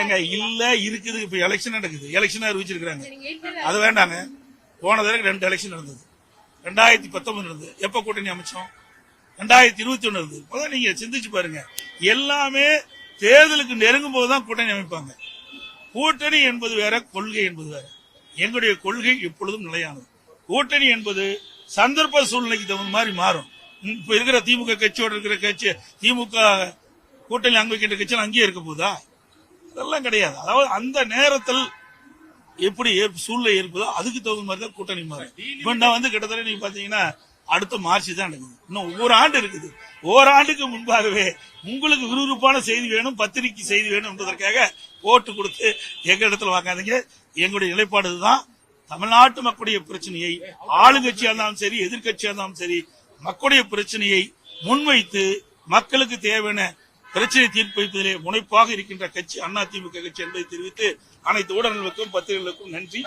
ஏங்க இல்ல இருக்குது. இப்ப எலெக்ஷன் நடக்குது, எலெக்ஷன் அறிவிச்சிருக்காங்க. அது வேண்டாங்க. போன தடவை 2 எலெக்ஷன் நடந்தது. 2019 நடந்தது. எப்ப கூட்டணி அமைச்சோம்? 2021 நடந்தது. முதல்ல நீங்க சிந்திச்சு பாருங்க. எல்லாமே தேர்தலுக்கு நெருங்கும் போதுதான் கூட்டணி அமைப்பாங்க. கூட்டணி என்பது வேற, கொள்கை என்பது வேற. எங்களுடைய கொள்கை எப்பொழுதும் நிலையானது. கூட்டணி என்பது சந்தர்ப்ப சூழ்நிலைக்கு தகுந்த மாதிரி மாறும். இப்ப இருக்கிற திமுக கட்சியோட இருக்கிற கட்சி, திமுக கூட்டணி அங்க வைக்கின்ற கட்சி அங்கேயே இருக்க போதா? அதெல்லாம் கிடையாது. அதாவது அந்த நேரத்தில் எப்படி சூழ்நிலை இருப்பதோ அதுக்கு தகுந்த மாதிரி தான் கூட்டணி மாறும். இப்ப நான் கிட்டத்தட்ட நீங்க பாத்தீங்கன்னா அடுத்த மார்ச் தான் நடக்குது. இன்னும் ஒவ்வொரு ஆண்டு இருக்குது. ஓராண்டுக்கு முன்பாகவே உங்களுக்கு விறுவிறுப்பான செய்தி வேணும், பத்திரிகை செய்தி வேணும் என்பதற்காக ஓட்டு கொடுத்து எங்க இடத்துல வாங்காதீங்க. எங்களுடைய நிலைப்பாடு தான். தமிழ்நாட்டு மக்களுடைய பிரச்சனையை ஆளுங்கட்சியா இருந்தாலும் சரி, எதிர்கட்சியா இருந்தாலும் சரி, மக்களுடைய பிரச்சனையை முன்வைத்து மக்களுக்கு தேவையான பிரச்சனை தீர்ப்பளிப்பதிலே முனைப்பாக இருக்கின்ற கட்சி அதிமுக கட்சி என்பதை தெரிவித்து அனைத்து ஊடகங்களுக்கும் பத்திரிகைகளுக்கும் நன்றி.